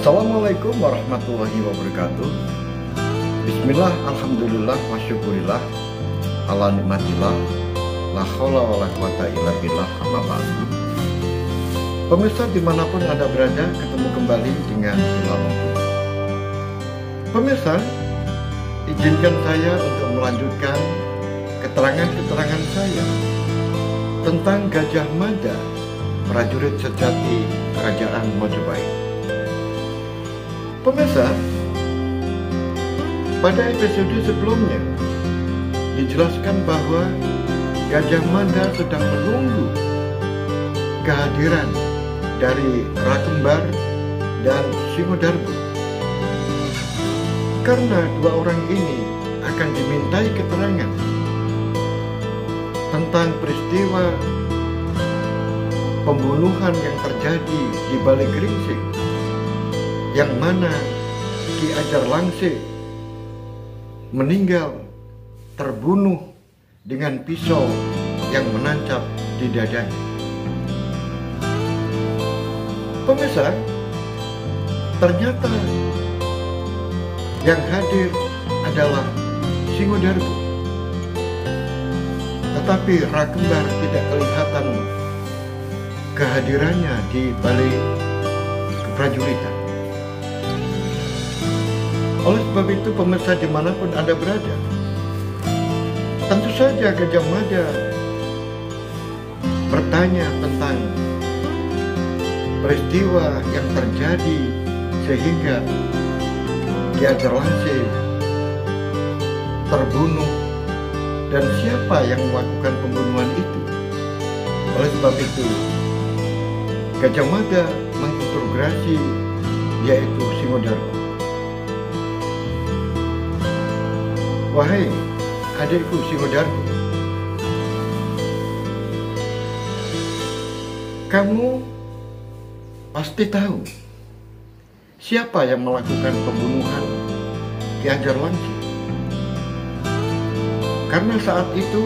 Assalamualaikum warahmatullahi wabarakatuh. Bismillah, alhamdulillah, wa syukurillah, ala nikmatillah, la haula wa la quwata illa billah, amma ba'du. Pemirsa dimanapun Anda berada, ketemu kembali dengan Ilham. Pemirsa, izinkan saya untuk melanjutkan keterangan-keterangan saya tentang Gajah Mada, prajurit sejati Kerajaan Majapahit. Pemirsa, pada episode sebelumnya dijelaskan bahwa Gajah Mada sedang menunggu kehadiran dari Rakembar dan Singodargo, karena dua orang ini akan dimintai keterangan tentang peristiwa pembunuhan yang terjadi di Bale Gringsing, yang mana Ki Ajar Langse meninggal terbunuh dengan pisau yang menancap di dadanya. Pemirsa, ternyata yang hadir adalah Singodargo, tetapi Rakembar tidak kelihatan kehadirannya di Balai Keprajuritan. Oleh sebab itu, pemirsa dimanapun Anda berada, tentu saja Gajah Mada bertanya tentang peristiwa yang terjadi sehingga Ki Ajar Langse terbunuh dan siapa yang melakukan pembunuhan itu. Oleh sebab itu, Gajah Mada menginterogasi yaitu Singodargo. Wahai adikku Singodargo, kamu pasti tahu siapa yang melakukan pembunuhan Ki Ajar Langse. Karena saat itu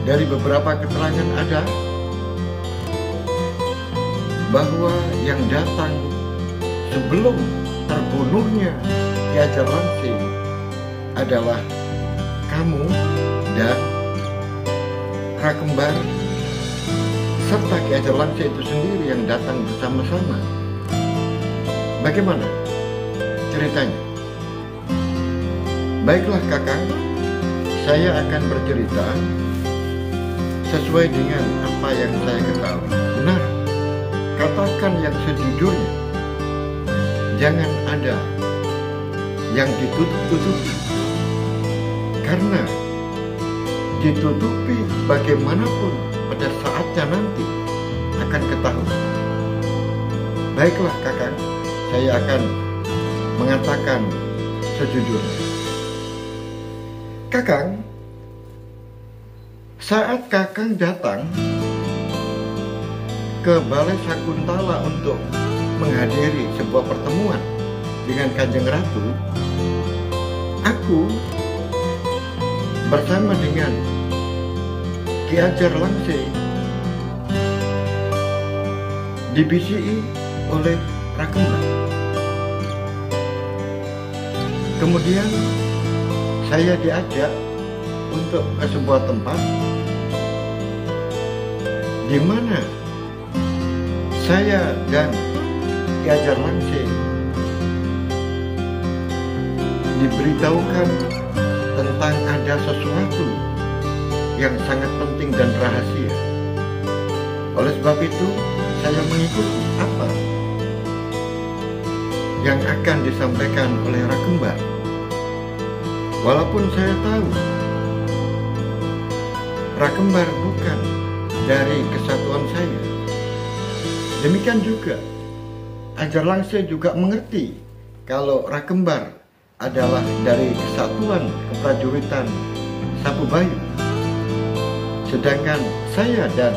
dari beberapa keterangan ada bahwa yang datang sebelum terbunuhnya Ki Ajar Langse adalah kamu dan Rakembar serta Ki Ajar Langse itu sendiri yang datang bersama-sama. Bagaimana ceritanya? Baiklah Kakang, saya akan bercerita sesuai dengan apa yang saya ketahui. Benar, katakan yang sejujurnya. Jangan ada yang ditutup-tutupi, karena ditutupi bagaimanapun pada saatnya nanti akan ketahuan. Baiklah Kakang, saya akan mengatakan sejujurnya. Kakang, saat Kakang datang ke Balai Sakuntala untuk menghadiri sebuah pertemuan dengan Kanjeng Ratu, aku bersama dengan Ki Ajar Langse dibisiki oleh Rakembar. Kemudian saya diajak untuk ke sebuah tempat di mana saya dan Ki Ajar Langse diberitahukan tentang ada sesuatu yang sangat penting dan rahasia. Oleh sebab itu, saya mengikuti apa yang akan disampaikan oleh Rakembar. Walaupun saya tahu Rakembar bukan dari kesatuan saya, demikian juga Ajar Langse juga mengerti kalau Rakembar adalah dari kesatuan keprajuritan Sapu Bayu, sedangkan saya dan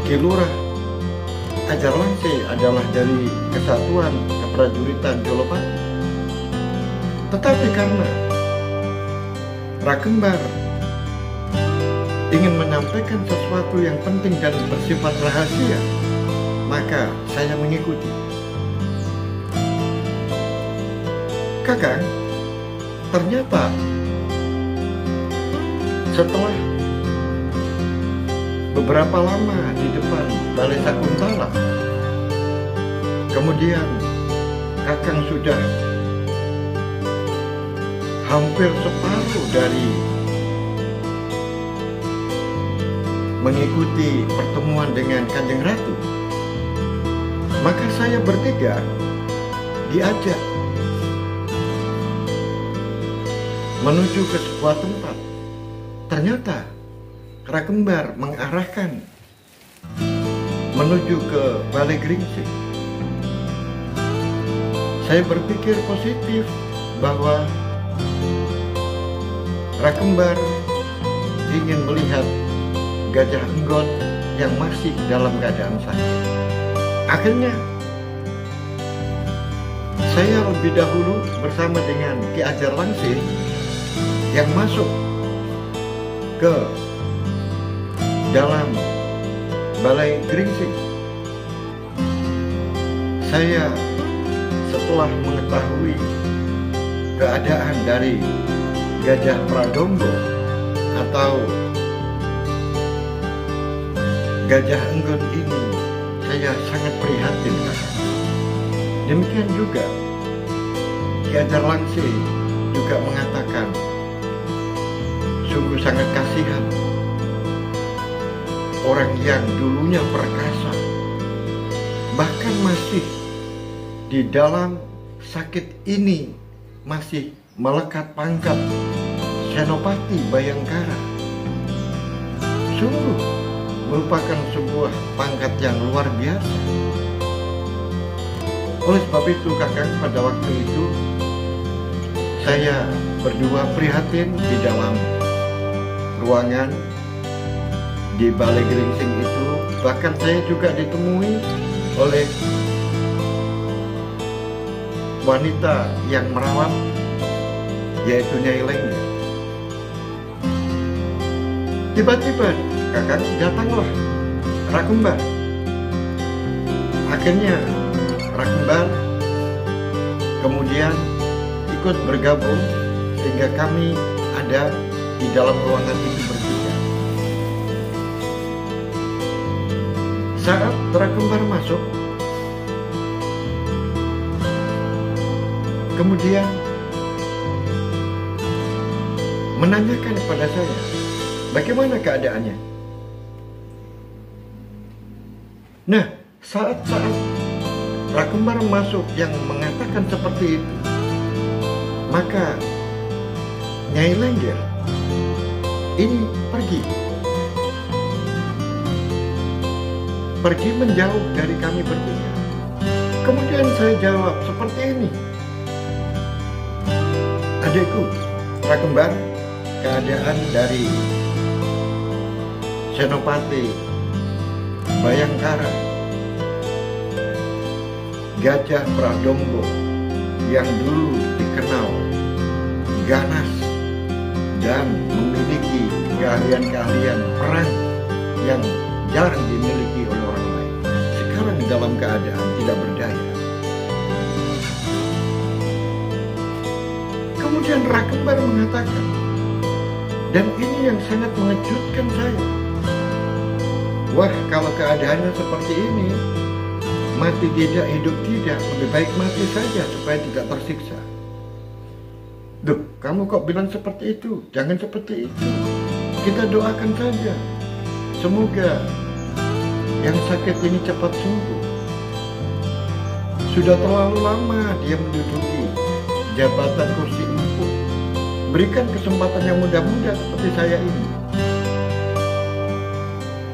Ki Lurah Ajar Langse adalah dari kesatuan keprajuritan Jolopati. Tetapi karena Rakembar ingin menyampaikan sesuatu yang penting dan bersifat rahasia, maka saya mengikuti. Kakang, ternyata setelah beberapa lama di depan Balai Sakuntala, kemudian Kakang sudah hampir separuh dari mengikuti pertemuan dengan Kanjeng Ratu, maka saya bertiga diajak menuju ke sebuah tempat. Ternyata Rakembar mengarahkan menuju ke Balai Gringsing. Saya berpikir positif bahwa Rakembar ingin melihat Gajah Enggot yang masih dalam keadaan sakit. Akhirnya saya lebih dahulu bersama dengan Ki Ajar Langsir yang masuk ke dalam Balai Gringsing. Saya setelah mengetahui keadaan dari Gajah Pradombo atau Gajah Enggot ini, saya sangat prihatin, kakak. Demikian juga Ki Ajar Langsir juga mengatakan sungguh sangat kasihan orang yang dulunya perkasa, bahkan masih di dalam sakit ini masih melekat pangkat Senopati Bayangkara. Sungguh merupakan sebuah pangkat yang luar biasa. Oleh sebab itu, kakang, pada waktu itu saya berdua prihatin di dalam ruangan di Balai Gringsing itu. Bahkan saya juga ditemui oleh wanita yang merawat, yaitu Nyai Lengger. Tiba-tiba, kakang, datanglah Rakembar. Akhirnya Rakembar kemudian ikut bergabung sehingga kami ada di dalam ruangan itu bertiga. Saat Rakembar masuk, kemudian menanyakan kepada saya, bagaimana keadaannya? Nah, saat-saat Rakembar masuk yang mengatakan seperti itu, maka Nyai Lengger ini pergi menjauh dari kami bertiga. Kemudian saya jawab seperti ini, adikku Rakembar, keadaan dari Senopati Bayangkara Gajah Pradombo yang dulu dikenal ganas dan memiliki keahlian-keahlian perang yang jarang dimiliki oleh orang lain, sekarang dalam keadaan tidak berdaya. Kemudian Rakembar mengatakan, dan ini yang sangat mengejutkan saya, wah, kalau keadaannya seperti ini, mati tidak, hidup tidak, lebih baik mati saja supaya tidak tersiksa. Duh, kamu kok bilang seperti itu? Jangan seperti itu. Kita doakan saja, semoga yang sakit ini cepat sembuh. Sudah terlalu lama dia menduduki jabatan kursi empu. Berikan kesempatan yang muda-muda seperti saya ini.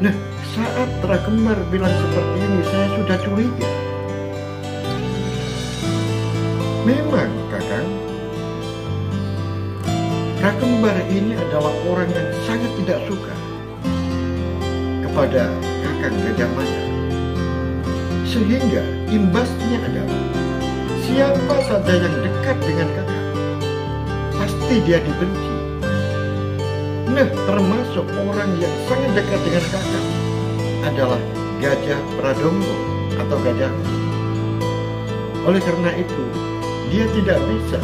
Nah, saat Rakembar bilang seperti ini, saya sudah curiga. Memang, kakang, Rakembar ini adalah orang yang sangat tidak suka kepada kakang Gajah Mada. Sehingga imbasnya adalah siapa saja yang dekat dengan kakang, pasti dia dibenci. Nah, termasuk orang yang sangat dekat dengan kakang adalah Gajah Pradombo atau Gajah. Oleh karena itu, dia tidak bisa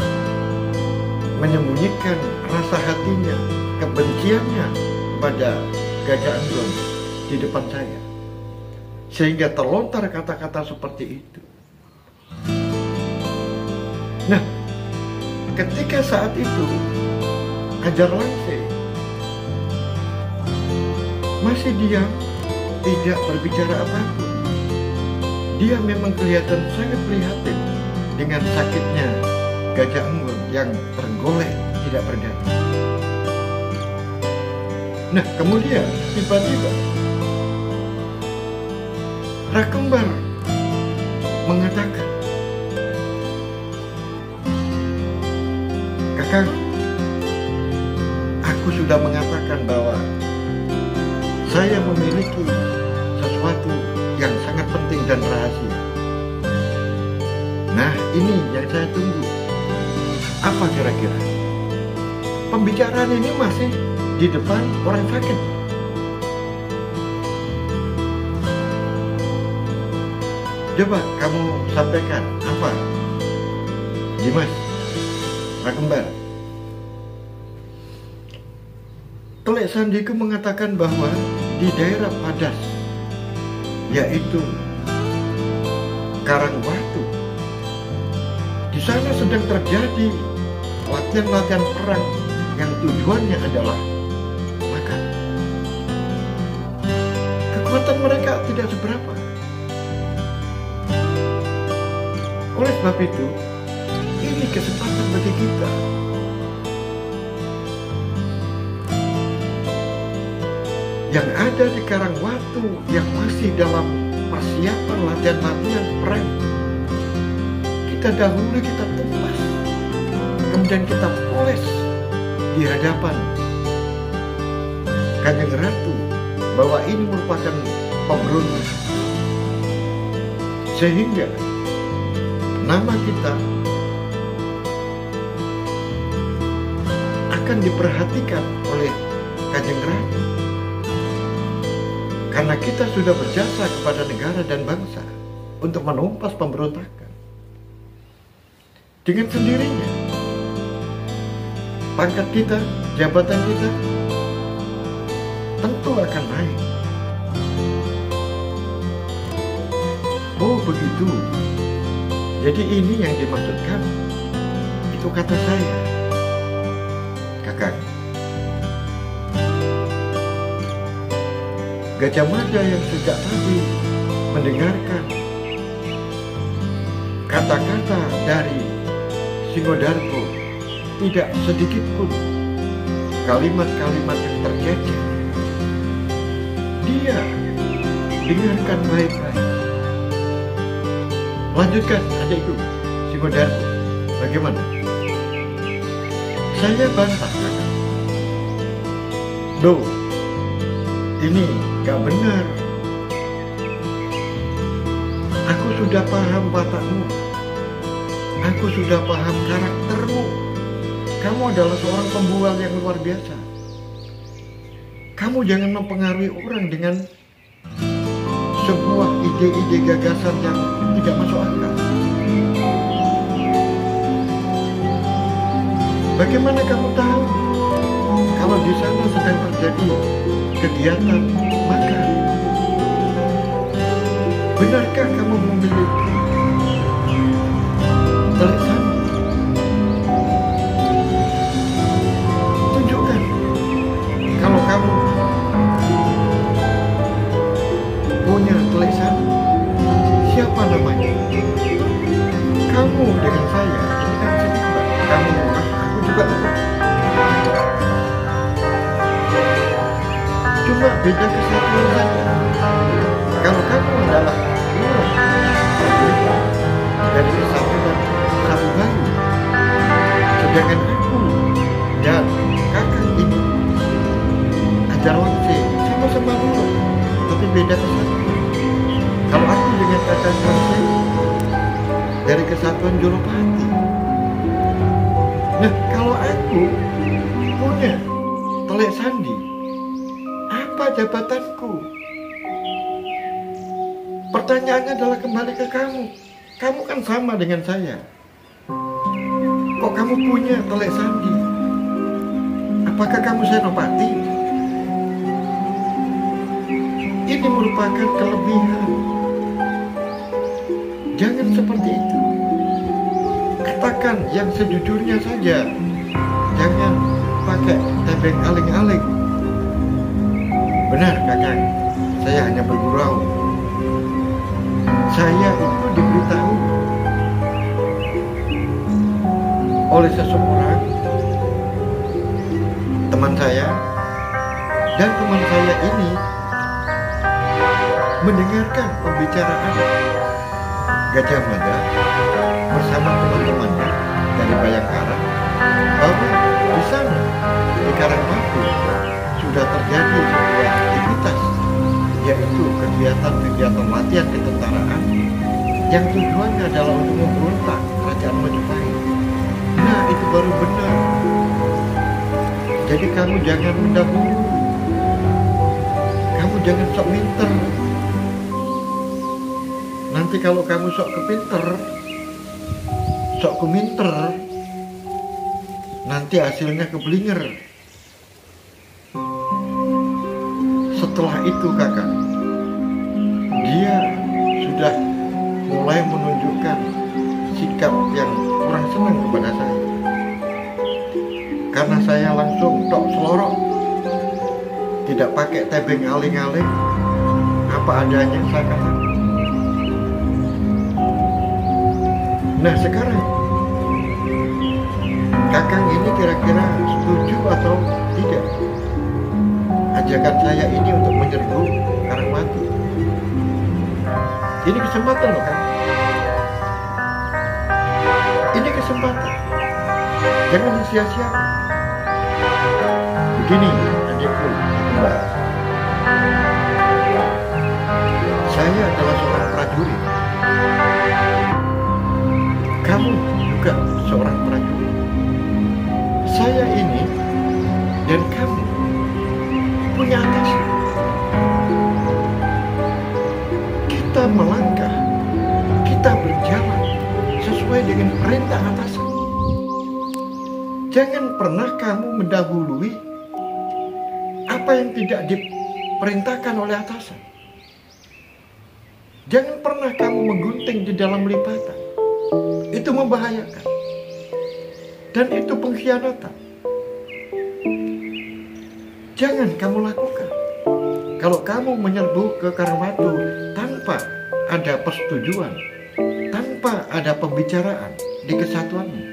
menyembunyikan rasa hatinya, kebenciannya pada Gajah Anggron di depan saya, sehingga terlontar kata-kata seperti itu. Nah, ketika saat itu Ajar Langse masih diam, tidak berbicara apapun. Dia memang kelihatan sangat prihatin dengan sakitnya Gajah Anggron yang tergolek tidak berdaya. Nah, kemudian tiba-tiba Rakembar mengatakan, "Kakang, aku sudah mengatakan bahwa saya memiliki sesuatu yang sangat penting dan rahasia. Nah, ini yang saya tunggu. Apa kira-kira? Pembicaraan ini masih di depan orang sakit. Coba kamu sampaikan apa, Dimas, Rakembar?" Telek Sandiku mengatakan bahwa di daerah Padas, yaitu Karangwatu, di sana sedang terjadi latihan-latihan perang yang tujuannya adalah makan. Kekuatan mereka tidak seberapa. Oleh sebab itu, ini kesempatan bagi kita yang ada di Karangwatu yang masih dalam persiapan latihan-latihan perang. Kita dahulu kita tumpas, kemudian kita poles di hadapan Kanjeng Ratu bahwa ini merupakan pemberontak, sehingga nama kita akan diperhatikan oleh Kanjeng Ratu karena kita sudah berjasa kepada negara dan bangsa untuk menumpas pemberontakan. Dengan sendirinya pangkat kita, jabatan kita tentu akan naik. Oh begitu. Jadi ini yang dimaksudkan. Itu kata saya, Kakak. Gajah Mada yang sejak tadi mendengarkan kata-kata dari Singgodarko, tidak sedikit pun kalimat-kalimat yang tercecer, dia dengarkan baik-baik. Lanjutkan adikku, Singgodarko, bagaimana? Saya bantah, Kakak. Duh, ini gak benar. Aku sudah paham watakmu. Aku sudah paham karaktermu. Kamu adalah seorang pembual yang luar biasa. Kamu jangan mempengaruhi orang dengan sebuah ide-ide gagasan yang tidak masuk akal. Bagaimana kamu tahu kalau di sana sedang terjadi kegiatan makan? Benarkah kamu memiliki Telek Sandi? Tunjukkan kalau kamu punya Telek Sandi. Siapa namanya? Kamu dengan saya ini kan seimbang. Kamu murah, aku juga murah. Cuma beda kesatuan saja. Kalau kamu adalah murah dari kesatuan satu bayu, sedangkan aku dan kakak ini Ajar Langse sama-sama murah, tapi beda kesatuan. Kalau aku dengan kakak Langse dari kesatuan Jolopati. Nah, kalau aku punya Telek Sandi, apa jabatanku? Pertanyaannya adalah kembali ke kamu. Kamu kan sama dengan saya. Kok kamu punya Telek Sandi? Apakah kamu senopati? Ini merupakan kelebihan. Jangan seperti itu. Katakan yang sejujurnya saja. Jangan pakai tebeng aling-aling. Benar kakak, saya hanya bergurau. Saya itu diberitahu oleh seseorang, teman saya, dan teman saya ini mendengarkan pembicaraan Gajah Mada bersama teman-temannya dari Bayangkara bahwa di sana, di Karangwaku, sudah terjadi sebuah aktivitas, yaitu kegiatan-kegiatan latihan ketentaraan yang tujuannya adalah untuk memberontak kerajaan Majapahit. Nah, itu baru benar. Jadi kamu jangan mendahului. Kamu jangan sok minter. Nanti kalau kamu sok kepinter, sok keminter, nanti hasilnya keblinger. Setelah itu kakak, dia sudah mulai menunjukkan sikap yang kurang senang kepada saya. Karena saya langsung tok selorok, tidak pakai tebeng aling-aling, apa adanya saya katakan. Nah sekarang, kakang ini kira-kira setuju atau tidak ajakan saya ini untuk menyerbu Karangwaku? Ini kesempatan loh kan? Ini kesempatan. Jangan disia-siakan. Begini adikku, Mbak. Saya adalah seorang prajurit. Kamu juga seorang prajurit. Saya ini dan kamu punya atasan. Kita melangkah, kita berjalan sesuai dengan perintah atasan. Jangan pernah kamu mendahului apa yang tidak diperintahkan oleh atasan. Jangan pernah kamu menggunting di dalam lipatan. Itu membahayakan. Dan itu pengkhianatan. Jangan kamu lakukan. Kalau kamu menyerbu ke Karangwaku tanpa ada persetujuan, tanpa ada pembicaraan di kesatuannya,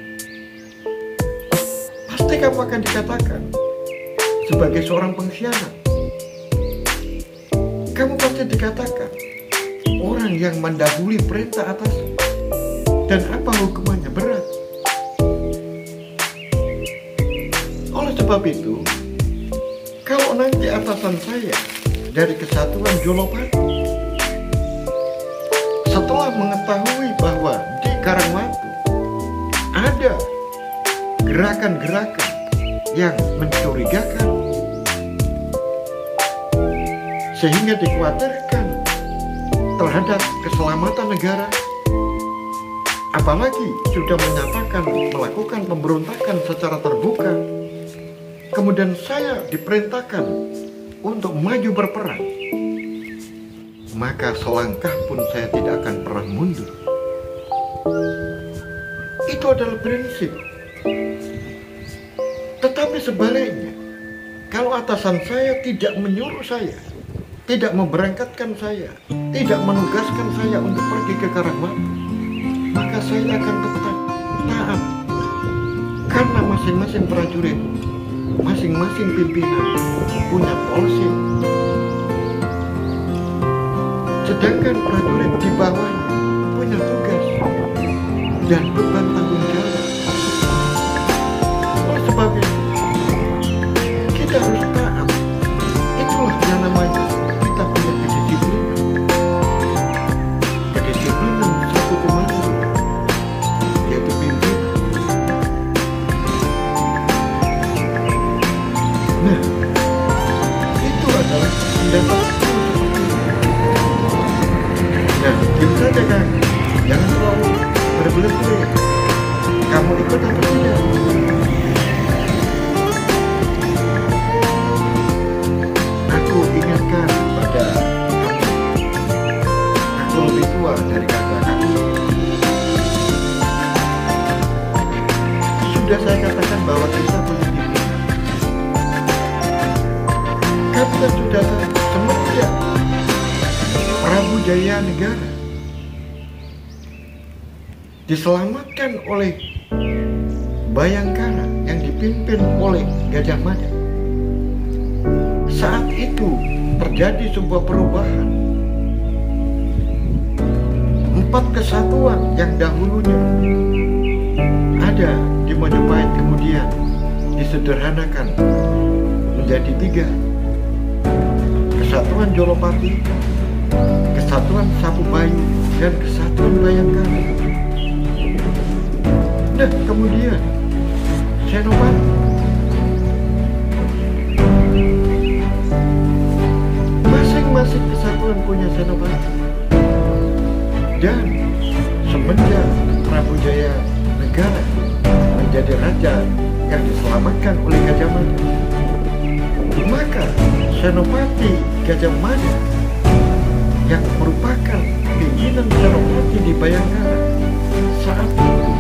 pasti kamu akan dikatakan sebagai seorang pengkhianat. Kamu pasti dikatakan orang yang mendahului perintah atas. Dan apa hukumannya? Berat. Oleh sebab itu, kalau nanti atasan saya dari Kesatuan Jolopati setelah mengetahui bahwa di Karangwaku ada gerakan-gerakan yang mencurigakan sehingga dikhawatirkan terhadap keselamatan negara, apalagi sudah menyatakan melakukan pemberontakan secara terbuka, kemudian saya diperintahkan untuk maju berperang, maka selangkah pun saya tidak akan pernah mundur. Itu adalah prinsip. Tetapi sebaliknya, kalau atasan saya tidak menyuruh saya, tidak memberangkatkan saya, tidak menugaskan saya untuk pergi ke Karangwaku, maka saya akan tetap taat. Karena masing-masing prajurit, masing-masing pimpinan punya polisi. Sedangkan prajurit di bawahnya punya tugas dan beban tanggung jawab. Oleh sebab itu, kita harus taat. Itulah yang namanya kita punya kedisiplinan. Kedisiplinan satu komando, yaitu pimpinan. Nah, itu adalah pendapat. Nah, diam saja kan, jangan terlalu berbelit-belit. Kamu ikut atau tidak? sudah saya katakan bahwa kita punya pimpinan. Kapten sudah semenjak Prabu Jaya Negara diselamatkan oleh Bayangkara yang dipimpin oleh Gajah Mada. Saat itu terjadi sebuah perubahan. 4 kesatuan yang dahulunya ada di Majapahit kemudian disederhanakan menjadi 3. Kesatuan Jolopati, Kesatuan Sapubayu, dan Kesatuan Bayangkara. Nah, kemudian Senopati. Masing-masing kesatuan punya senopati. Dan semenjak Prabu Jaya Negara menjadi raja yang diselamatkan oleh Gajah Mada, maka Senopati Gajah Mada yang merupakan pimpinan senopati di Bayangkara saat itu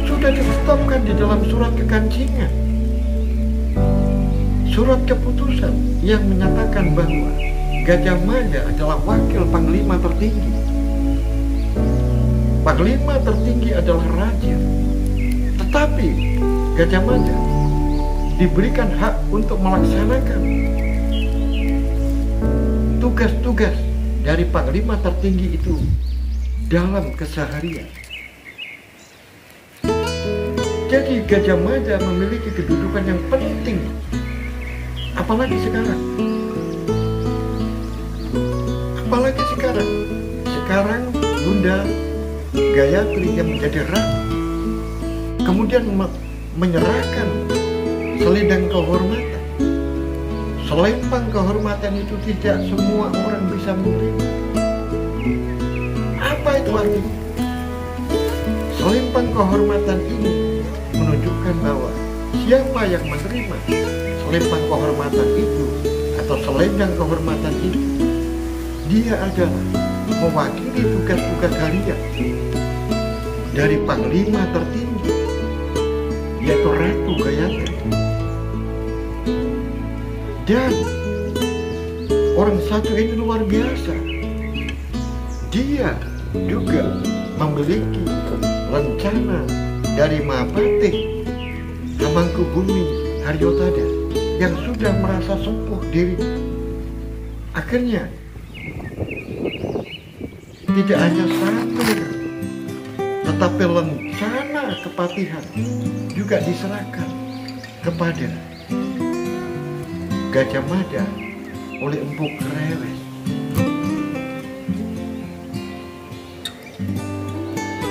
sudah ditetapkan di dalam surat kekancingan, surat keputusan yang menyatakan bahwa Gajah Mada adalah wakil panglima tertinggi. Panglima tertinggi adalah raja. Tetapi Gajah Mada diberikan hak untuk melaksanakan tugas-tugas dari panglima tertinggi itu dalam keseharian. Jadi Gajah Mada memiliki kedudukan yang penting, apalagi sekarang. Sekarang Bunda Gayatri yang menjadi ratu kemudian menyerahkan selendang kehormatan. Selempang kehormatan itu tidak semua orang bisa menerima. Apa itu artinya? Selempang kehormatan ini menunjukkan bahwa siapa yang menerima selempang kehormatan itu atau selendang kehormatan itu, dia adalah mewakili tugas-tugas harian dari panglima tertinggi, yaitu Ratu Gayatri. Dan orang satu ini luar biasa. Dia juga memiliki rencana dari Mahapatih Hamangkubumi Haryotada yang sudah merasa sempuh dirinya. Akhirnya tidak hanya satu, tetapi rencana kepatihan juga diserahkan kepada Gajah Mada oleh Empu Krewes.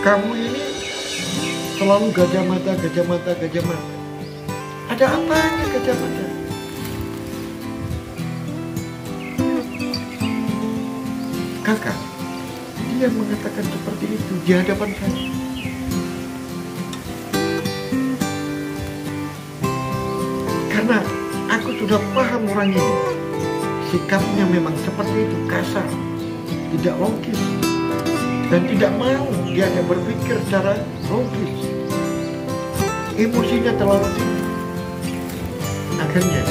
Kamu ini selalu Gajah Mada, Gajah Mada, Gajah Mada. Ada apanya Gajah Mada? Kakak, dia mengatakan seperti itu di hadapan saya. Karena aku sudah paham orang ini. Sikapnya memang seperti itu, kasar, tidak logis, dan tidak mau dia hanya berpikir secara logis. Emosinya terlalu tinggi. Akhirnya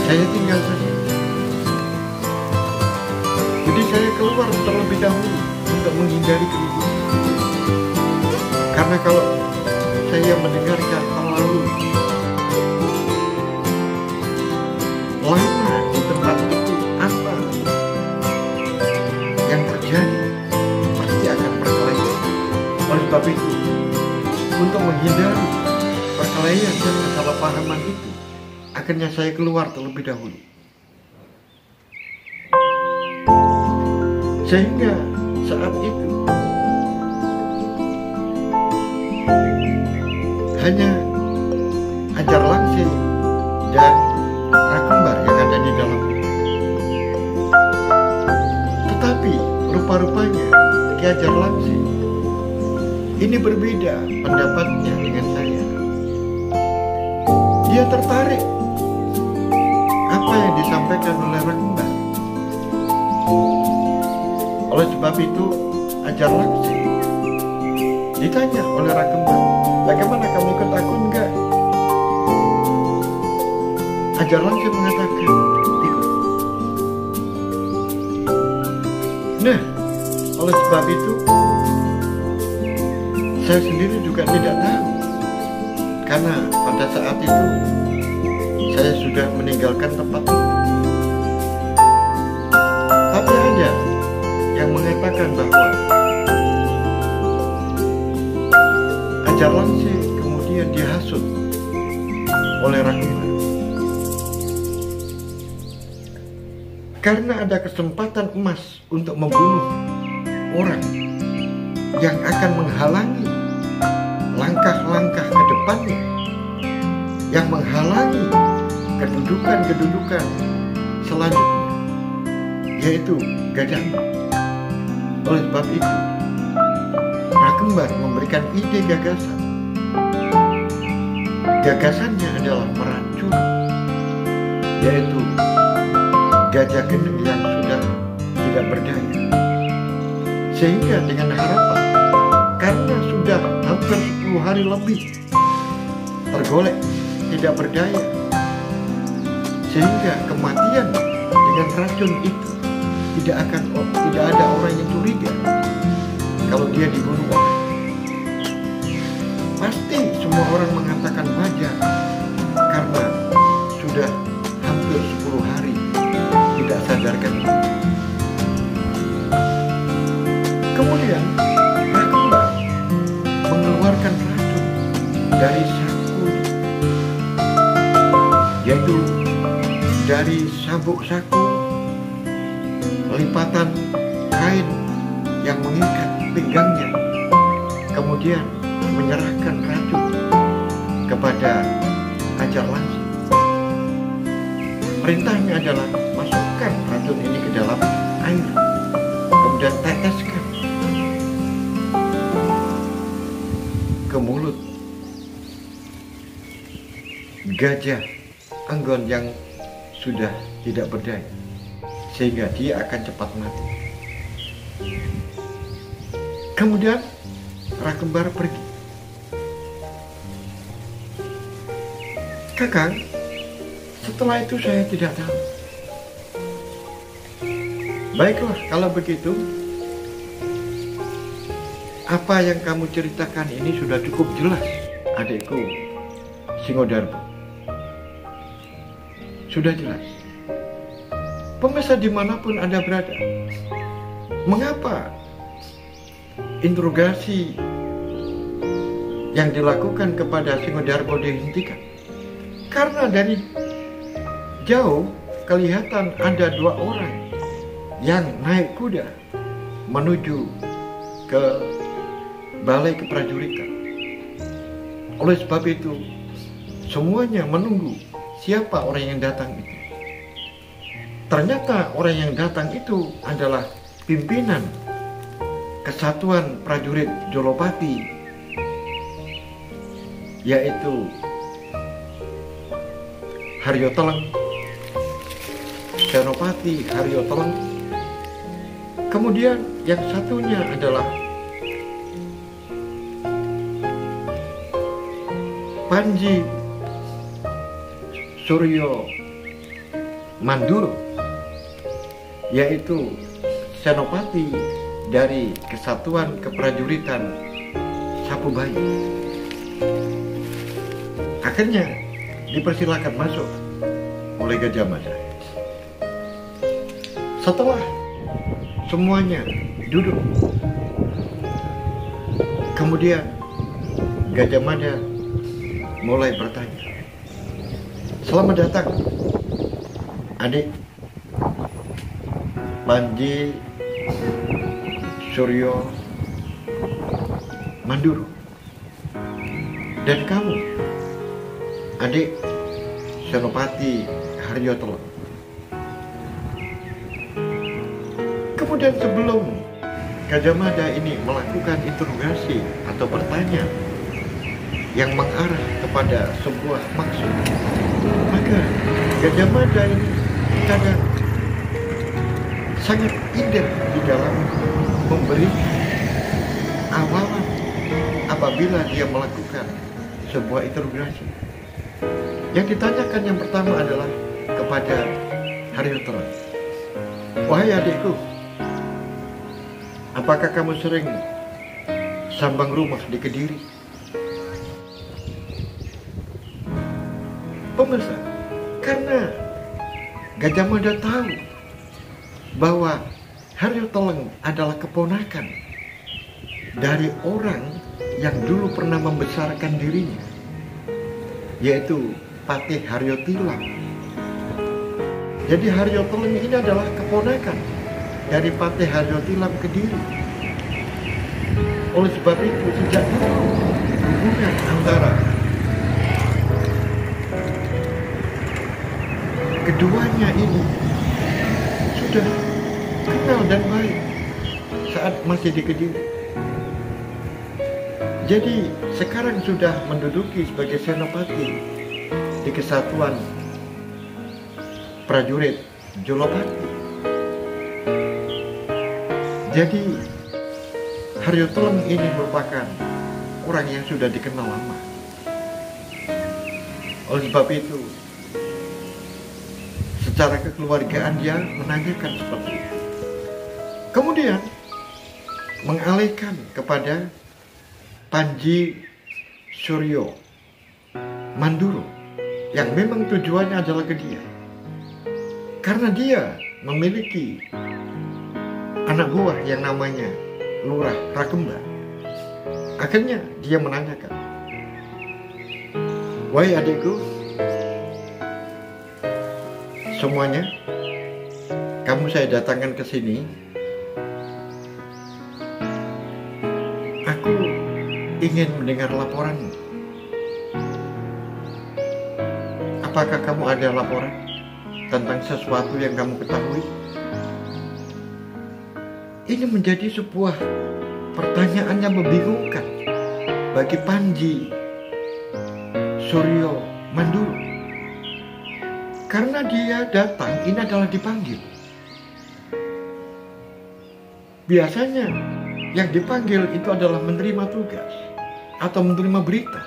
saya tinggal saja. Jadi saya keluar terlebih dahulu untuk menghindari keributan. Karena kalau saya mendengarkan terlalu lama di tempat itu, apa yang terjadi pasti akan perkelahian. Oleh sebab itu, untuk menghindari perkelahian dan kesalahpahaman itu, akhirnya saya keluar terlebih dahulu. Sehingga saat itu hanya Ajar Langsir dan Rakembar yang ada di dalam. Tetapi rupa-rupanya Ki Ajar Langsir ini berbeda pendapatnya dengan saya. Dia tertarik apa yang disampaikan oleh Rakembar. Oleh sebab itu ajar langsing. Ditanya oleh Rakembar, bagaimana kamu ikut aku? Enggak. Ajar langsing mengatakan, ikut. Nah, oleh sebab itu saya sendiri juga tidak tahu, karena pada saat itu saya sudah meninggalkan tempat itu. Tapi ada yang mengatakan bahwa ajar langsing kemudian dihasut oleh Rakembar karena ada kesempatan emas untuk membunuh orang yang akan menghalangi langkah-langkah ke depannya, yang menghalangi kedudukan-kedudukan selanjutnya, yaitu Gajah Mada. Oleh sebab itu, Rakembar memberikan ide gagasan. Gagasannya adalah meracun, yaitu Gajah Gendeng yang sudah tidak berdaya. Sehingga dengan harapan, karena sudah hampir 10 hari lebih tergolek tidak berdaya, sehingga kematian dengan racun itu tidak ada orang yang curiga kalau dia dibunuh orang. Pasti semua orang mengatakan wajar karena sudah hampir 10 hari tidak sadarkan diri. Kemudian Rakembar mengeluarkan racun dari saku, yaitu dari sabuk saku, lipatan kain yang mengikat pinggangnya, kemudian menyerahkan racun kepada ajar langsing. Perintahnya adalah masukkan racun ini ke dalam air, kemudian teteskan ke mulut Gajah Enggon yang sudah tidak berdaya, sehingga dia akan cepat mati. Kemudian Rakembar pergi. Kakang, setelah itu saya tidak tahu. Baiklah, kalau begitu, apa yang kamu ceritakan ini sudah cukup jelas, adikku Singodarbo. Sudah jelas. Pemirsa dimanapun Anda berada, mengapa interogasi yang dilakukan kepada Singodarbo dihentikan? Karena dari jauh kelihatan ada 2 orang yang naik kuda menuju ke balai keprajuritan. Oleh sebab itu, semuanya menunggu siapa orang yang datang itu. Ternyata orang yang datang itu adalah pimpinan Kesatuan Prajurit Jolopati, yaitu Haryo Teleng, Senopati Haryo Teleng. Kemudian yang satunya adalah Panji Suryo Manduro, yaitu Senopati dari Kesatuan Keprajuritan Sapubayi. Akhirnya dipersilakan masuk oleh Gajah Mada. Setelah semuanya duduk, kemudian Gajah Mada mulai bertanya, "Selamat datang, adik Panji Suryo Manduro. Dan kamu, adik Senopati Haryo Teleng." Kemudian sebelum Gajah Mada ini melakukan interogasi atau bertanya yang mengarah kepada sebuah maksud, maka Gajah Mada ini kadang sangat indah di dalam memberi awalan apabila dia melakukan sebuah interogasi. Yang ditanyakan yang pertama adalah kepada Haryo Telang. Wahai adikku, apakah kamu sering sambang rumah di Kediri? Pemirsa, karena Gajah Mada tahu bahwa Haryo Telang adalah keponakan dari orang yang dulu pernah membesarkan dirinya, yaitu Patih Haryo Tilang. Jadi Haryo Telang ini adalah keponakan dari Patih Haryo Tilang Kediri. Oleh sebab itu, sejak dulu hubungan antara keduanya ini sudah kenal dan baik saat masih di Kediri. Jadi sekarang sudah menduduki sebagai senopati di Kesatuan Prajurit Jolopati. Jadi Haryo Telang ini merupakan orang yang sudah dikenal lama. Oleh sebab itu, secara kekeluargaan dia menanyakan seperti itu. Kemudian mengalihkan kepada Panji Suryo Manduro yang memang tujuannya adalah ke dia. Karena dia memiliki anak buah yang namanya Lurah Rakemba. Akhirnya dia menanyakan, wahai adikku, semuanya, kamu saya datangkan ke sini. Aku ingin mendengar laporanmu. Apakah kamu ada laporan tentang sesuatu yang kamu ketahui? Ini menjadi sebuah pertanyaan yang membingungkan bagi Panji Suryo Manduro. Karena dia datang, ini adalah dipanggil. Biasanya yang dipanggil itu adalah menerima tugas atau menerima berita.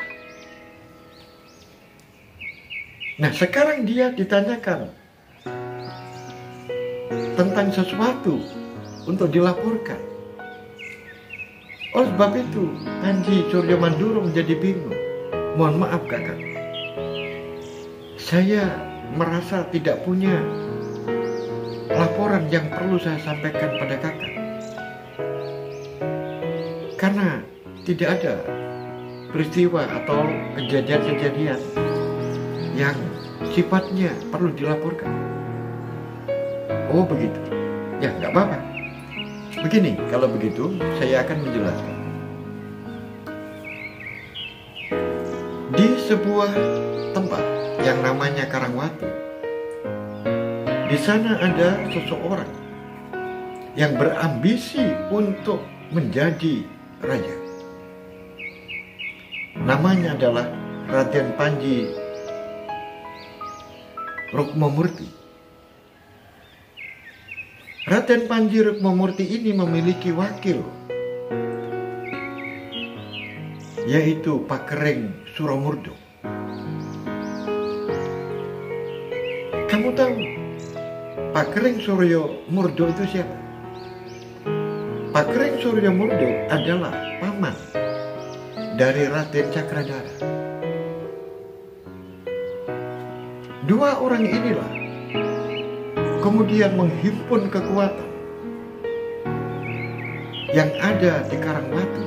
Nah, sekarang dia ditanyakan tentang sesuatu untuk dilaporkan. Oleh sebab itu, Panji Suryo Manduro menjadi bingung. Mohon maaf kakak, saya merasa tidak punya laporan yang perlu saya sampaikan pada kakak. Karena tidak ada peristiwa atau kejadian-kejadian yang sifatnya perlu dilaporkan. Oh begitu, ya nggak apa-apa. Begini, kalau begitu saya akan menjelaskan. Di sebuah tempat yang namanya Karangwatu, di sana ada seseorang yang berambisi untuk menjadi raja. Namanya adalah Raden Panji Rukmamurti. Raden Panji Rukmamurti ini memiliki wakil, yaitu Pakering Suramurdo. Kamu tahu Pakering Suramurdo itu siapa? Pakering Suramurdo adalah paman dari Raden Cakradhara. Dua orang inilah kemudian menghimpun kekuatan yang ada di Karangwatu,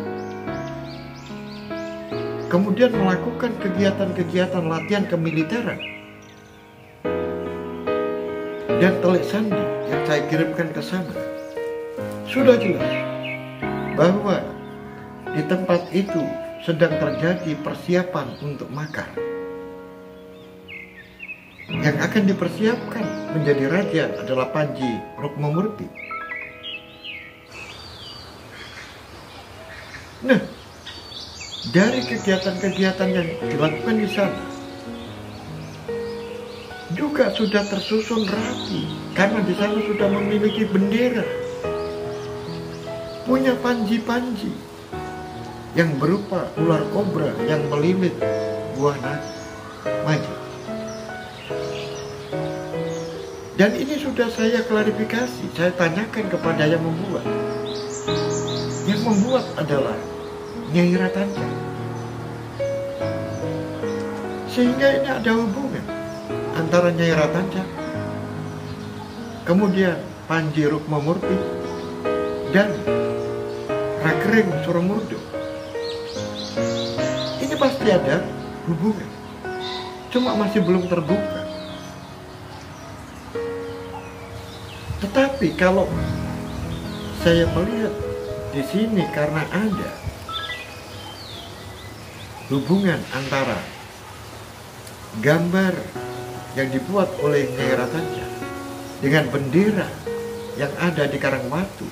kemudian melakukan kegiatan-kegiatan latihan kemiliteran. Dan telik sandi yang saya kirimkan ke sana sudah jelas bahwa di tempat itu sedang terjadi persiapan untuk makar. Yang akan dipersiapkan menjadi raja adalah Panji Rukmamurti. Nah, dari kegiatan-kegiatan yang dilakukan di sana juga sudah tersusun rapi, karena di sana sudah memiliki bendera, punya panji-panji yang berupa ular kobra yang melilit buah naga. Dan ini sudah saya klarifikasi, saya tanyakan kepada yang membuat. Yang membuat adalah Nyai Ratanja. Sehingga ini ada hubungan antara Nyai Ratanja, kemudian Panji Rukmamurti, dan Rakereng Suromurdo. Ini pasti ada hubungan, cuma masih belum terbuka. Tetapi kalau saya melihat di sini karena ada hubungan antara gambar yang dibuat oleh Nyai Ratanja dengan bendera yang ada di Karangwatu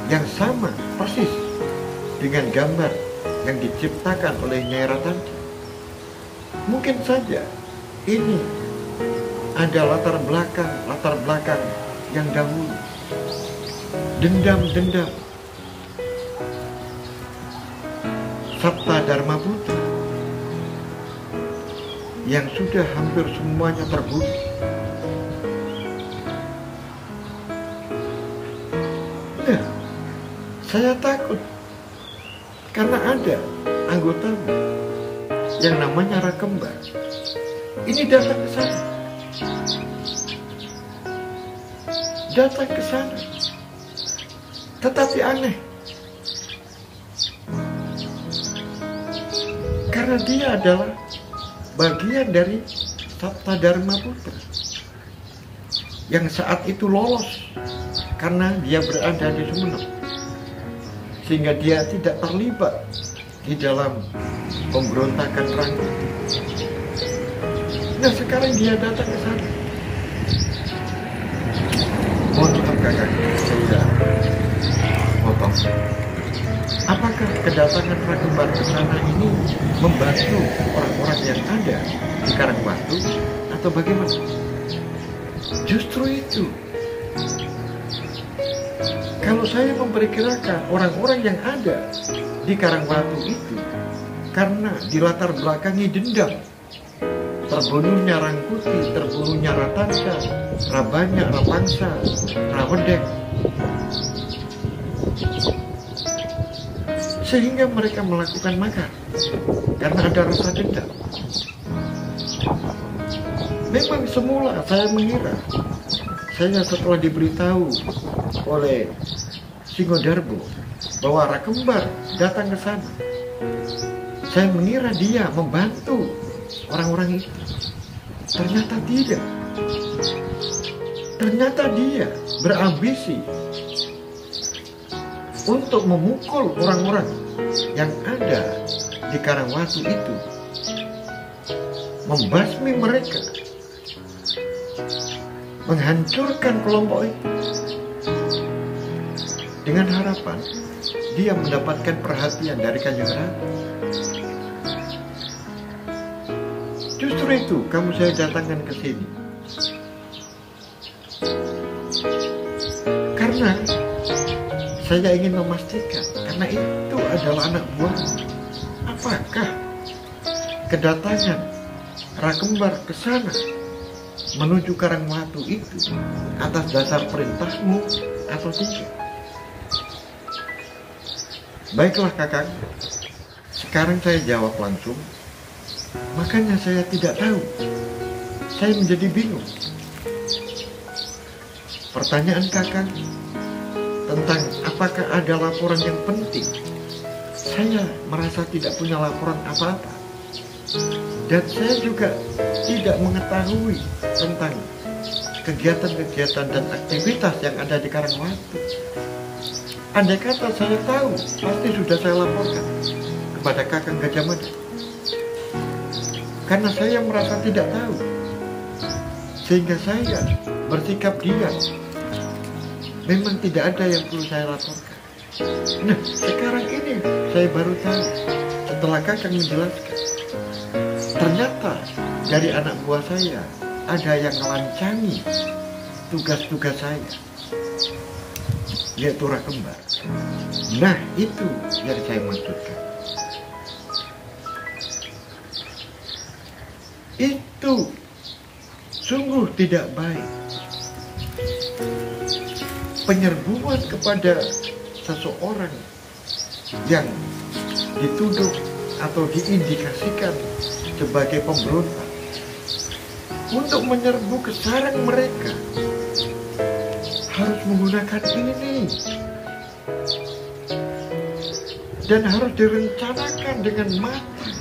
yang sama persis dengan gambar yang diciptakan oleh Nyai Ratanja. Mungkin saja ini ada latar belakang yang dahulu, dendam-dendam Sabta Dharma Putra yang sudah hampir semuanya terbunuh. Nah, saya takut karena ada anggota yang namanya Rakembar ini datang ke sana. Tetapi aneh, karena dia adalah bagian dari Sabta Dharma Putra yang saat itu lolos karena dia berada di Sumenep, sehingga dia tidak terlibat di dalam pemberontakan Rangkuti. Nah, sekarang dia datang ke sana. Mohon maaf kakak, saya potong. Apakah kedatangan Rakembar ke sana ini membantu orang-orang yang ada di Karangwatu atau bagaimana? Justru itu. Kalau saya memperkirakan orang-orang yang ada di Karangwatu itu karena dilatar belakangi dendam, terbunuhnya Rangkuti, terbunuhnya Ratanja, Rabanya, Rapangsa, Rawedeng, sehingga mereka melakukan makar karena ada rasa dendam. Memang semula saya mengira, saya setelah diberitahu oleh Singodarbo bahwa Rakembar datang ke sana, saya mengira dia membantu orang-orang itu. Ternyata tidak. Ternyata dia berambisi untuk memukul orang-orang yang ada di Karangwatu itu, membasmi mereka, menghancurkan kelompok itu, dengan harapan dia mendapatkan perhatian dari Kanjeng Ratu. Justru itu kamu saya datangkan ke sini, karena saya ingin memastikan, karena itu adalah anak buah. Apakah kedatangan Rakembar ke sana menuju Karangwatu itu atas dasar perintahmu atau tidak? Baiklah kakak, sekarang saya jawab langsung. Makanya saya tidak tahu. Saya menjadi bingung. Pertanyaan kakak tentang apakah ada laporan yang penting, saya merasa tidak punya laporan apa-apa. Dan saya juga tidak mengetahui tentang kegiatan-kegiatan dan aktivitas yang ada di Karangwatu. Andai kata saya tahu, pasti sudah saya laporkan kepada Kakang Gajah Mada. Karena saya merasa tidak tahu, sehingga saya bersikap diam. Memang tidak ada yang perlu saya laporkan. Nah, sekarang ini saya baru tahu setelah Kakang menjelaskan. Ternyata dari anak buah saya ada yang melancangi tugas-tugas saya, yaitu Rakembar. Nah, itu yang saya maksudkan. Itu sungguh tidak baik. Penyerbuan kepada seseorang yang dituduh atau diindikasikan sebagai pemberontak untuk menyerbu ke sarang mereka harus menggunakan ini dan harus direncanakan dengan matang.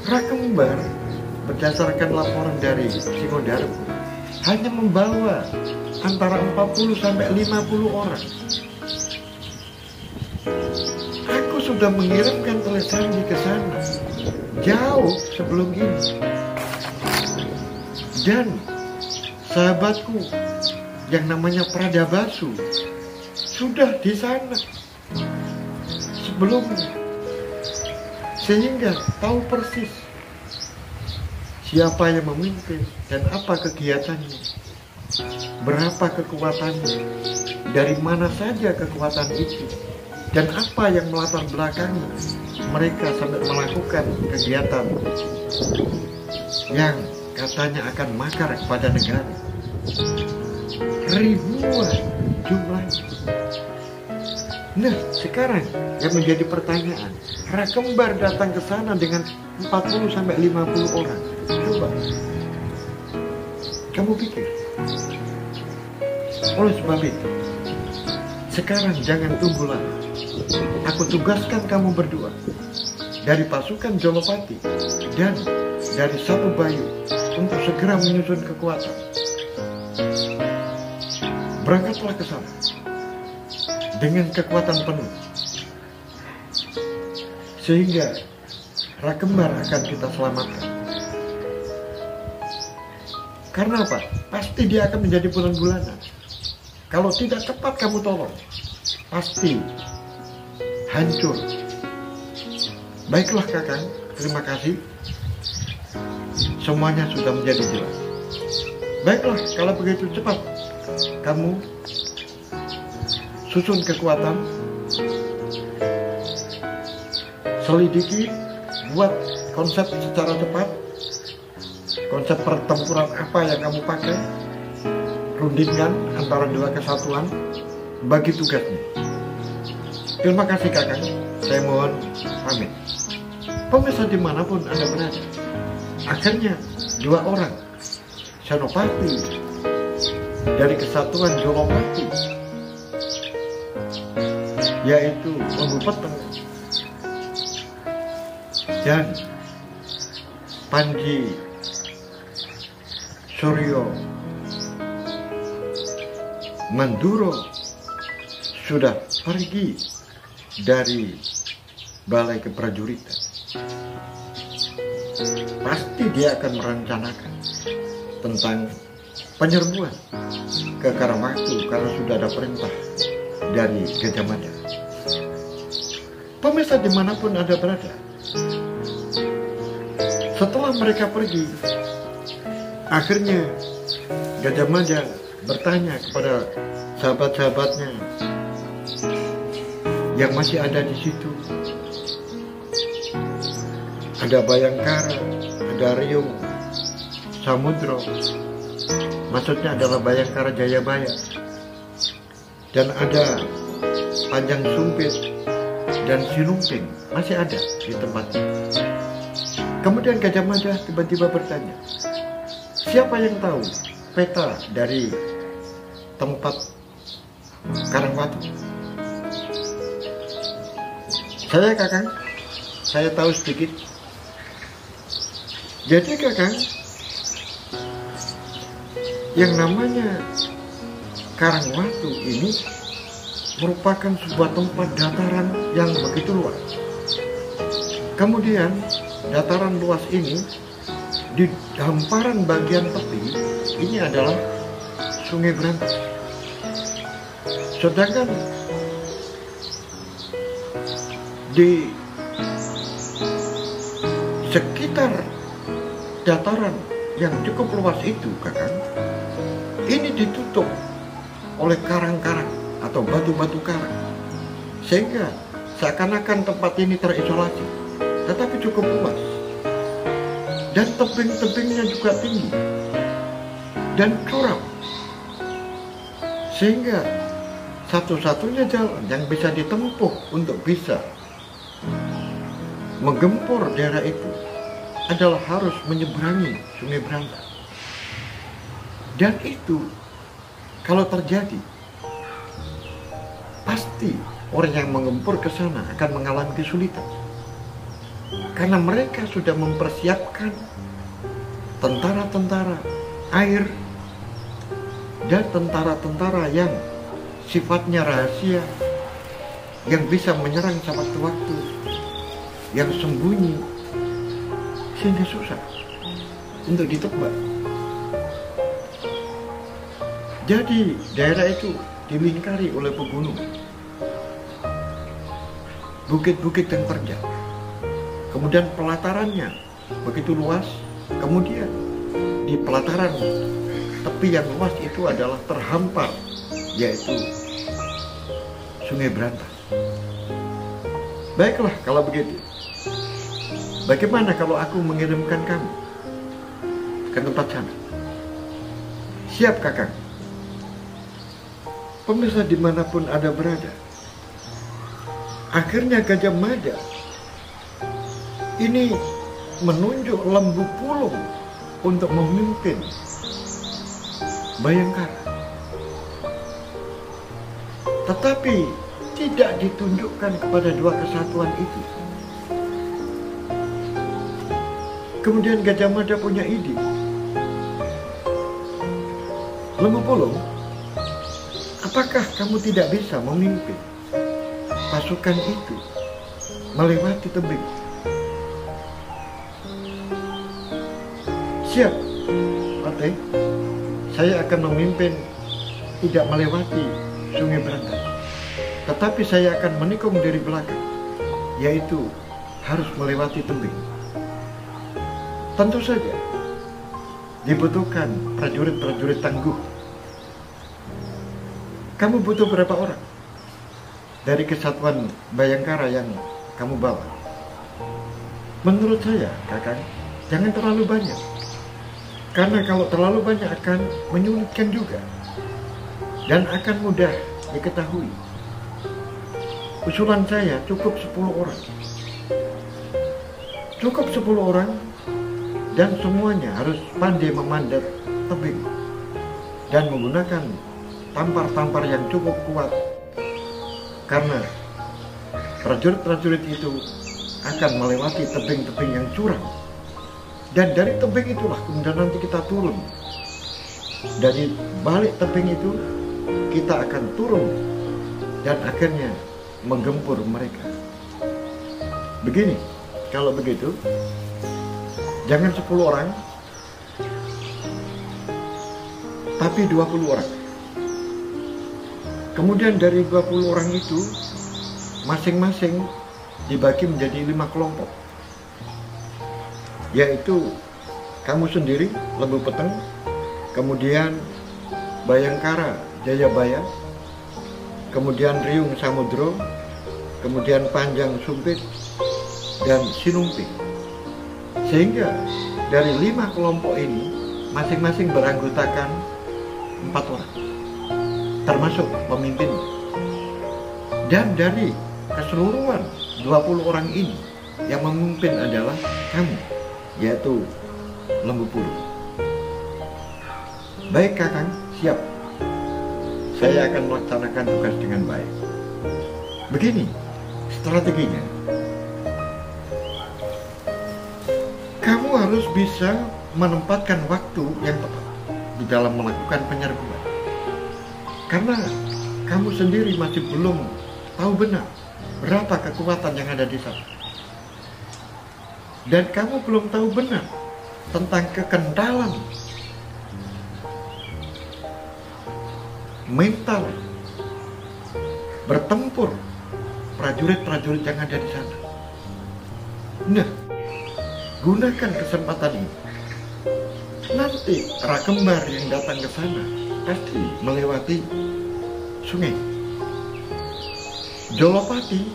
Rakembar berdasarkan laporan dari Singodarmo hanya membawa antara 40 sampai 50 orang. Aku sudah mengirimkan telesanji ke sana jauh sebelum ini. Dan sahabatku yang namanya Pradabasu sudah di sana sebelumnya, sehingga tahu persis siapa yang memimpin dan apa kegiatannya, berapa kekuatannya, dari mana saja kekuatan itu, dan apa yang melatar belakangi mereka sampai melakukan kegiatan yang katanya akan makar kepada negara. Ribuan jumlahnya. Nah, sekarang yang menjadi pertanyaan, Rakembar datang ke sana dengan 40 sampai 50 orang. Coba kamu pikir. Oleh sebab itu, sekarang jangan tunggu lama. Aku tugaskan kamu berdua dari pasukan Jolopati dan dari Sapu Bayu untuk segera menyusun kekuatan. Berangkatlah ke sana dengan kekuatan penuh, sehingga Rakembar akan kita selamatkan. Karena apa? Pasti dia akan menjadi bulan-bulanan. Kalau tidak cepat kamu tolong, pasti hancur. Baiklah Kakang, terima kasih. Semuanya sudah menjadi jelas. Baiklah, kalau begitu cepat kamu susun kekuatan, selidiki, buat konsep secara cepat. Konsep pertempuran apa yang kamu pakai, rundingkan antara dua kesatuan, bagi tugasnya. Terima kasih Kakang, saya mohon pamit. Pemirsa dimanapun Anda berada, akhirnya dua orang Senopati dari kesatuan Jolopati, yaitu Lembu Peteng dan Panji Suryo Manduro, sudah pergi dari balai keprajuritan. Pasti dia akan merencanakan tentang penyerbuan ke Karawaktu karena sudah ada perintah dari Gajah Mada. Pemirsa dimanapun Anda berada, setelah mereka pergi, akhirnya Gajah Mada bertanya kepada sahabat-sahabatnya yang masih ada di situ. Ada Bayangkara, ada Riung, Samudro, maksudnya adalah Bayangkara Jayabaya, dan ada Panjang Sumpit dan Sinumping masih ada di tempatnya. Kemudian Gajah Mada tiba-tiba bertanya, siapa yang tahu peta dari tempat Karangwatu? Saya Kakang, saya tahu sedikit. Jadi Kakang, yang namanya Karangwatu ini merupakan sebuah tempat dataran yang begitu luas. Kemudian dataran luas ini, di hamparan bagian tepi ini adalah Sungai Berantas. Sedangkan di sekitar dataran yang cukup luas itu Kakang, ini ditutup oleh karang-karang atau batu-batu karang, sehingga seakan-akan tempat ini terisolasi. tetapi cukup luas. Dan tebing-tebingnya juga tinggi dan curam. Sehingga satu-satunya jalan yang bisa ditempuh untuk bisa menggempur daerah itu adalah harus menyeberangi Sungai Berantas. Dan itu kalau terjadi, pasti orang yang menggempur ke sana akan mengalami kesulitan. Karena mereka sudah mempersiapkan tentara-tentara air dan tentara-tentara yang sifatnya rahasia, yang bisa menyerang sewaktu-waktu, yang sembunyi, sehingga susah untuk ditebak. Jadi daerah itu dilingkari oleh pegunungan, bukit-bukit yang terjal. Kemudian pelatarannya begitu luas. Kemudian di pelataran tepi yang luas itu adalah terhampar, yaitu Sungai Berantas. Baiklah kalau begitu, bagaimana kalau aku mengirimkan kamu ke tempat sana? Siap, Kakang. Pemirsa dimanapun Anda berada, akhirnya Gajah Mada ini menunjuk Lembu Pulung untuk memimpin Bayangkara. Tetapi tidak ditunjukkan kepada dua kesatuan itu. Kemudian Gajah Mada punya ide. Lembu Pulung, apakah kamu tidak bisa memimpin pasukan itu melewati tebing? Siap, Patih. Saya akan memimpin tidak melewati Sungai Berantas, tetapi saya akan menikung dari belakang, yaitu harus melewati tebing. Tentu saja dibutuhkan prajurit-prajurit tangguh. Kamu butuh berapa orang dari kesatuan Bayangkara yang kamu bawa? Menurut saya, Kakang, jangan terlalu banyak. Karena kalau terlalu banyak akan menyulitkan juga dan akan mudah diketahui. Usulan saya cukup 10 orang. Cukup 10 orang dan semuanya harus pandai memanjat tebing dan menggunakan tampar-tampar yang cukup kuat. Karena prajurit-prajurit itu akan melewati tebing-tebing yang curam. Dan dari tebing itulah kemudian nanti kita turun. Dari balik tebing itu kita akan turun dan akhirnya menggempur mereka. Begini, kalau begitu jangan 10 orang, tapi 20 orang. Kemudian dari 20 orang itu masing-masing dibagi menjadi 5 kelompok. Yaitu kamu sendiri, Lembu Peteng, kemudian Bayangkara Jayabaya, kemudian Riung Samudro, kemudian Panjang Sumpit, dan Sinumping. Sehingga dari 5 kelompok ini masing-masing beranggotakan 4 orang, termasuk pemimpin. Dan dari keseluruhan 20 orang ini yang memimpin adalah kamu, yaitu Lembu Pulung. Baik, Kakang, siap. Saya akan melaksanakan tugas dengan baik. Begini strateginya. Kamu harus bisa menempatkan waktu yang tepat di dalam melakukan penyerbuan. Karena kamu sendiri masih belum tahu benar berapa kekuatan yang ada di sana. Dan kamu belum tahu benar tentang kekendalan mental bertempur prajurit-prajurit yang ada di sana. Nah, gunakan kesempatan ini. Nanti Rakembar yang datang ke sana pasti melewati sungai. Jolopati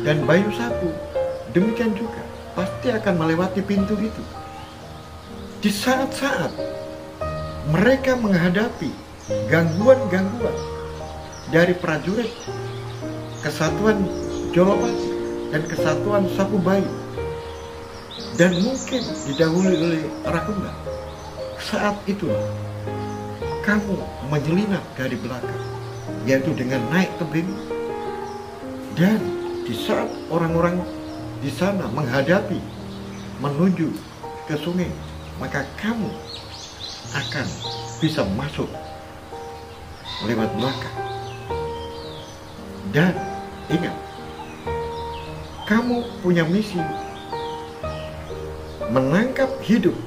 dan Bayu Sapu demikian juga. pasti akan melewati pintu itu. Di saat-saat mereka menghadapi gangguan-gangguan dari prajurit Kesatuan Jolopati dan Kesatuan Sapu Bayu, dan mungkin didahului oleh Rakunda, saat itulah kamu menyelinap dari belakang, yaitu dengan naik tebing. Dan di saat orang-orang di sana menghadapi menuju ke sungai, maka kamu akan bisa masuk lewat belakang. Dan ingat, kamu punya misi menangkap hidup,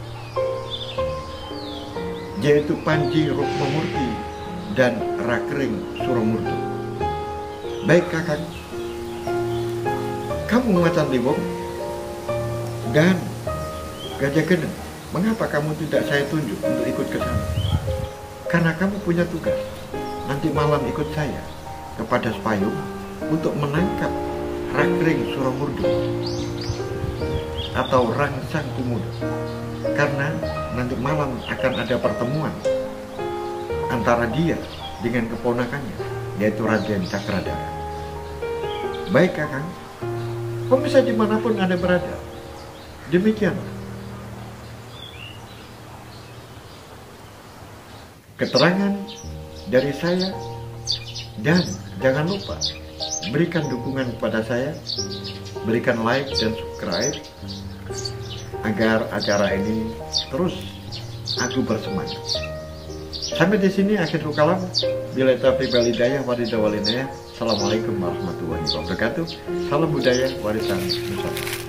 yaitu Panji Rukmamurti dan Rakering Suramurti. Baik kakak, kamu Macan Liwong dan Gajah Geneng, mengapa kamu tidak saya tunjuk untuk ikut ke sana? Karena kamu punya tugas, nanti malam ikut saya ke Padaspayung untuk menangkap Rakering Suramurti atau Rangsang Pemuda. Karena nanti malam akan ada pertemuan antara dia dengan keponakannya, yaitu Raden Cakradara. Baik kakang, pemirsa dimanapun Anda berada, demikianlah keterangan dari saya. Dan jangan lupa berikan dukungan kepada saya, berikan like dan subscribe agar acara ini terus aku bersemangat. Sampai di sini akhirul kalam. Bila taufiq wal hidayah wal inayah. Assalamualaikum warahmatullahi wabarakatuh. Salam budaya warisan Nusantara.